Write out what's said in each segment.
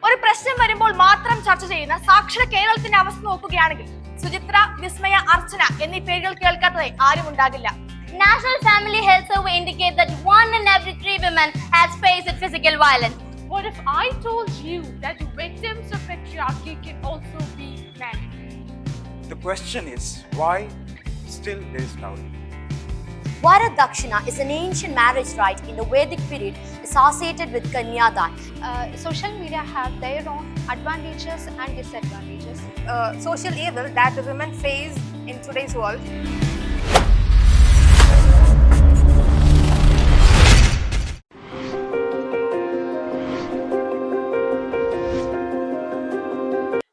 ഒരു പ്രശ്നം വരുമ്പോൾ മാത്രം ചർച്ച ചെയ്യുന്ന സാക്ഷര കേരളത്തിന്റെ അവസ്ഥ നോക്കുകയാണെങ്കിൽ സുചിത്ര, വിസ്മയ, അർച്ചന എന്നീ പേരുകൾ കേൾക്കാത്തതായി ആരും ഉണ്ടാകില്ല. National Family Health Survey indicates that 1 in every 3 women has faced physical violence. What if I told you that the victims of patriarchy can also be men? The question is, why still there is dowry? Varadakshina is an ancient marriage rite in the Vedic period associated with Kanyadan. Social media have their own advantages and disadvantages. Social evil that the women face in today's world.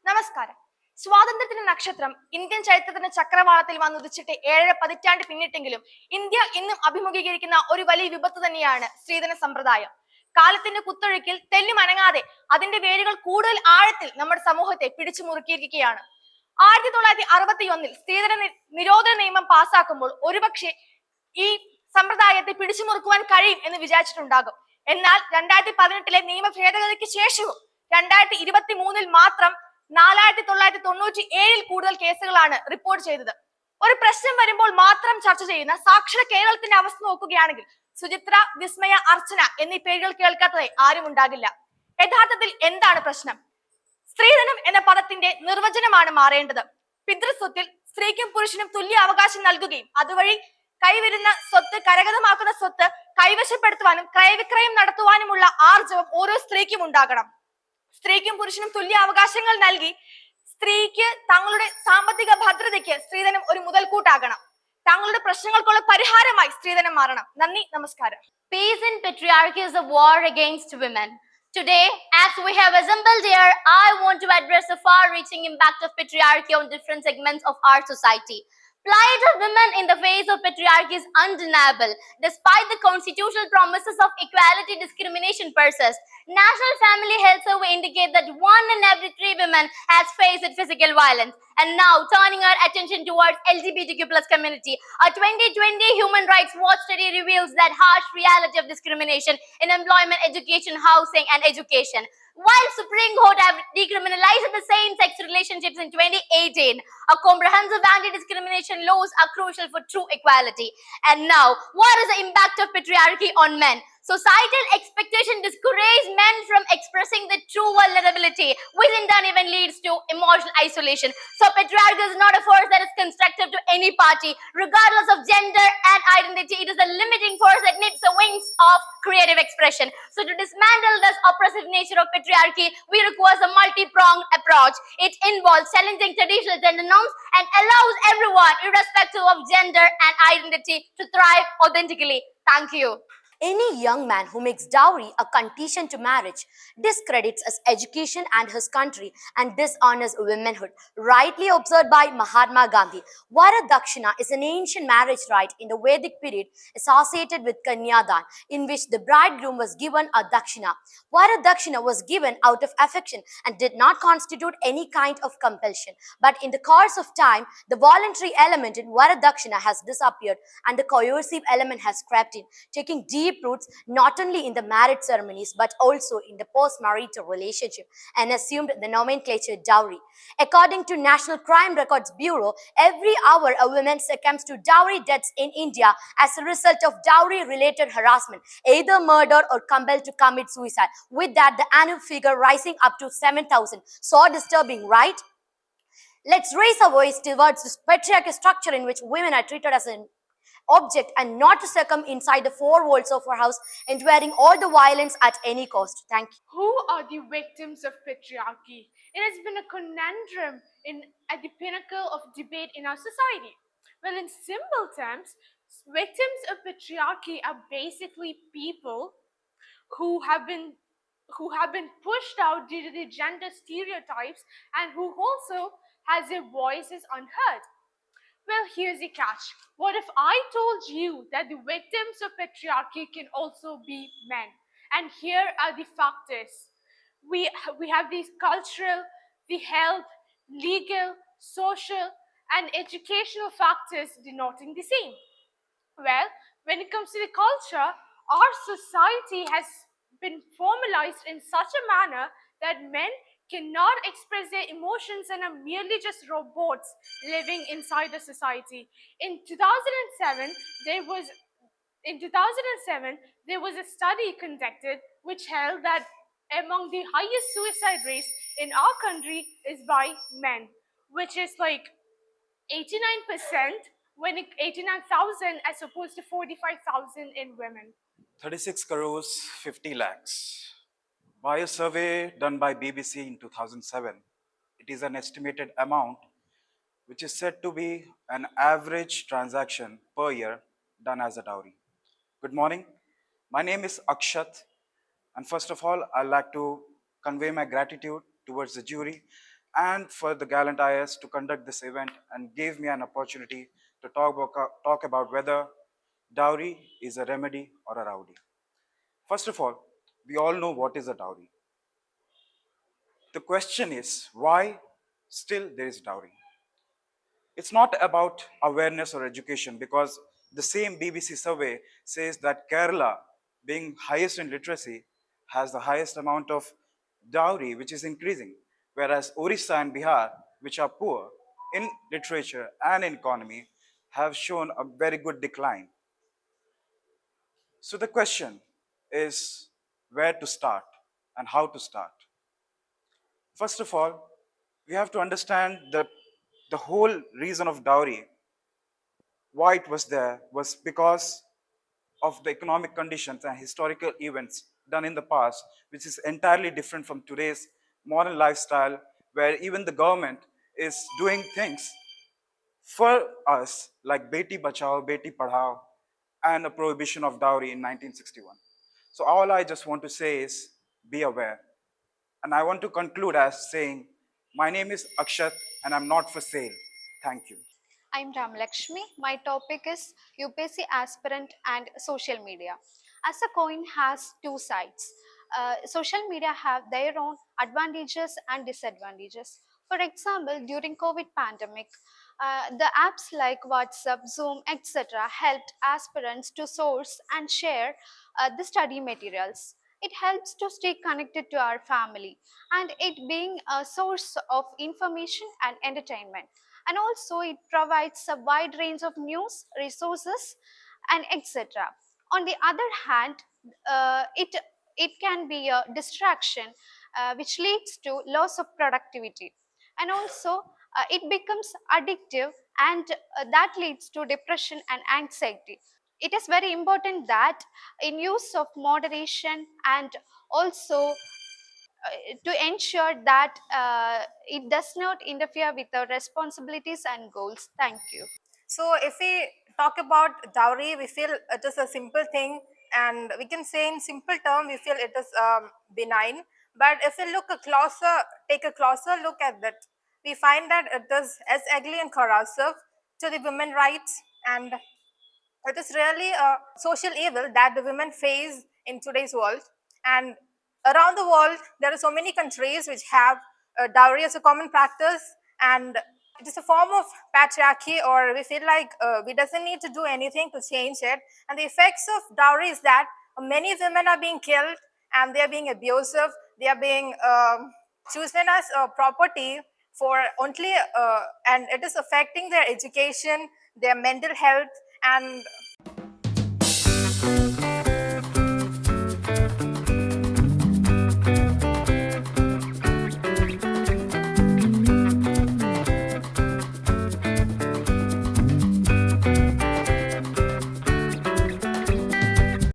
നമസ്കാരം. സ്വാതന്ത്ര്യത്തിന്റെ നക്ഷത്രം Indian ചരിത്രത്തിന്റെ ചക്രവാളത്തിൽ വന്നുദിച്ചിട്ട് 7 പതിറ്റാണ്ട് പിന്നിട്ടെങ്കിലും India ഇന്നും അഭിമുഖീകരിക്കുന്ന ഒരു വലിയ വിപത്ത് തന്നെയാണ് സ്ത്രീധന സമ്പ്രദായം. കാലത്തിന്റെ കുത്തൊഴുക്കിൽ തെല്ലുമനങ്ങാതെ അതിന്റെ വേരുകൾ കൂടുതൽ ആഴത്തിൽ നമ്മുടെ സമൂഹത്തെ പിടിച്ചു മുറുക്കിയിരിക്കുകയാണ്. 1961 സ്ത്രീധന നിരോധന നിയമം പാസാക്കുമ്പോൾ ഒരുപക്ഷെ ഈ സമ്പ്രദായത്തെ പിടിച്ചു മുറുക്കുവാൻ കഴിയും എന്ന് വിചാരിച്ചിട്ടുണ്ടാകും. എന്നാൽ 2018 നിയമ ഭേദഗതിക്ക് ശേഷവും 2023 മാത്രം 4997 കൂടുതൽ കേസുകളാണ് റിപ്പോർട്ട് ചെയ്തത്. ഒരു പ്രശ്നം വരുമ്പോൾ മാത്രം ചർച്ച ചെയ്യുന്ന സാക്ഷര കേരളത്തിന്റെ അവസ്ഥ നോക്കുകയാണെങ്കിൽ സുചിത്ര, വിസ്മയ, അർച്ചന എന്നീ പേരുകൾ കേൾക്കാത്തതായി ആരും ഉണ്ടാകില്ല. യഥാർത്ഥത്തിൽ എന്താണ് പ്രശ്നം? സ്ത്രീധനം എന്ന പദത്തിന്റെ നിർവചനമാണ് മാറേണ്ടത്. പിതൃസ്വത്തിൽ സ്ത്രീക്കും പുരുഷനും തുല്യ അവകാശം നൽകുകയും അതുവഴി കൈവരുന്ന സ്വത്ത്, കരഗതമാക്കുന്ന സ്വത്ത് കൈവശപ്പെടുത്തുവാനും ക്രയവിക്രയം നടത്തുവാനുമുള്ള ആർജവം ഓരോ സ്ത്രീക്കും ഉണ്ടാകണം. സ്ത്രീക്കും പുരുഷനും തുല്യ അവകാശങ്ങൾ നൽകി സ്ത്രീക്ക് തങ്ങളുടെ സാമ്പത്തിക ഭദ്രതയ്ക്ക് സ്ത്രീധനം ഒരു മുതൽക്കൂട്ടാകണം. തങ്ങളുടെ പ്രശ്നങ്ങൾക്കുള്ള പരിഹാരമായി സ്ത്രീധനം മാറണം. നന്ദി, നമസ്കാരം. Peace in patriarchy is a war against women. Today, as we have assembled here, I want to address the far-reaching impact of patriarchy on different segments of our society. Plight of women in the face of patriarchy is undeniable. Despite the constitutional promises of equality, discrimination persists. National Family Health Survey indicates that 1 in every 3 women has faced physical violence. And now, turning our attention towards LGBTQ+ community, a 2020 Human Rights Watch study reveals that harsh reality of discrimination in employment, education, housing, and education. While Supreme Court have decriminalized the same-sex relationships in 2018, a comprehensive anti-discrimination laws are crucial for true equality. And now, what is the impact of patriarchy on men? Societal expectation discourages men from expressing their true vulnerability, which in turn even leads to emotional isolation. So patriarchy is not a force that is constructive to any party, regardless of gender and identity. It is a limiting force that needs the wings of creative expression. So to dismantle this oppressive nature of patriarchy, we require a multi-pronged approach. It involves challenging traditional gender norms and allows everyone, irrespective of gender and identity, to thrive authentically. Thank you. Any young man who makes dowry a condition to marriage discredits his education and his country and dishonors womanhood. Rightly observed by Mahatma Gandhi, Varadakshina is an ancient marriage rite in the Vedic period associated with Kanyadan, in which the bridegroom was given a dakshina. Varadakshina was given out of affection and did not constitute any kind of compulsion. But in the course of time, the voluntary element in Varadakshina has disappeared and the coercive element has crept in, taking deep roots not only in the marriage ceremonies but also in the post-marital relationship and assumed the nomenclature dowry. According to National Crime Records Bureau, every hour a woman succumbs to dowry deaths in India as a result of dowry-related harassment, either murder or compelled to commit suicide. With that, the annual figure rising up to 7,000. So disturbing, right? Let's raise our voice towards this patriarchal structure in which women are treated as an object and not to succumb inside the four walls of our house, enduring all the violence at any cost. Thank you. Who are the victims of patriarchy? It has been a conundrum at the pinnacle of debate in our society. Well, in simple terms, victims of patriarchy are basically people who have been pushed out due to the gender stereotypes and who also has their voices unheard. Well, here's the catch. What if I told you that the victims of patriarchy can also be men? And here are the factors. We have these cultural, the health, legal, social, and educational factors denoting the same. Well, when it comes to the culture, our society has been formalized in such a manner that men cannot express their emotions and are merely just robots living inside the society. In 2007, there was a study conducted which held that among the highest suicide rates in our country is by men, which is like 89% when 89,000 as opposed to 45,000 in women. 36 crores 50 lakhs. By a survey done by BBC in 2007, it is an estimated amount which is said to be an average transaction per year done as a dowry. Good morning. My name is Akshat, and first of all, I'd like to convey my gratitude towards the jury and for the Gallant IAS to conduct this event and give me an opportunity to talk about whether dowry is a remedy or a rowdy. First of all, we all know what is a dowry. The question is why still there is dowry. It's not about awareness or education because the same BBC survey says that Kerala, being highest in literacy, has the highest amount of dowry, which is increasing, whereas Orissa and Bihar, which are poor in literature and in economy, have shown a very good decline. So the question is where to start and how to start. First of all, we have to understand the whole reason of dowry, why it was there, was because of the economic conditions and historical events done in the past, which is entirely different from today's modern lifestyle, where even the government is doing things for us like Beti Bachao, Beti Padhao, and a prohibition of dowry in 1961. So all I just want to say is be aware. And I want to conclude as saying, my name is Akshat and I'm not for sale. Thank you. I'm Ramlakshmi. My topic is UPSC aspirant and social media. As a coin has two sides. Social media have their own advantages and disadvantages. For example, during COVID pandemic, the apps like WhatsApp, Zoom, etc. helped aspirants to source and share the study materials. It helps to stay connected to our family and it being a source of information and entertainment, and also it provides a wide range of news resources and etc. On the other hand, it can be a distraction which leads to loss of productivity, and also it becomes addictive, and that leads to depression and anxiety. It is very important that in use of moderation, and also to ensure that it does not interfere with our responsibilities and goals. Thank you. So if we talk about dowry, we feel it is a simple thing, and we can say in simple term, we feel it is benign. But if we take a closer look at that, we find that it is as ugly and corrosive to the women rights, and it is really a social evil that the women face in today's world. And around the world, there are so many countries which have dowry as a common practice, and it is a form of patriarchy, or we feel like we doesn't need to do anything to change it. And the effects of dowry is that many women are being killed, and they are being abusive. They are being chosen as a property for only, and it is affecting their education, their mental health, and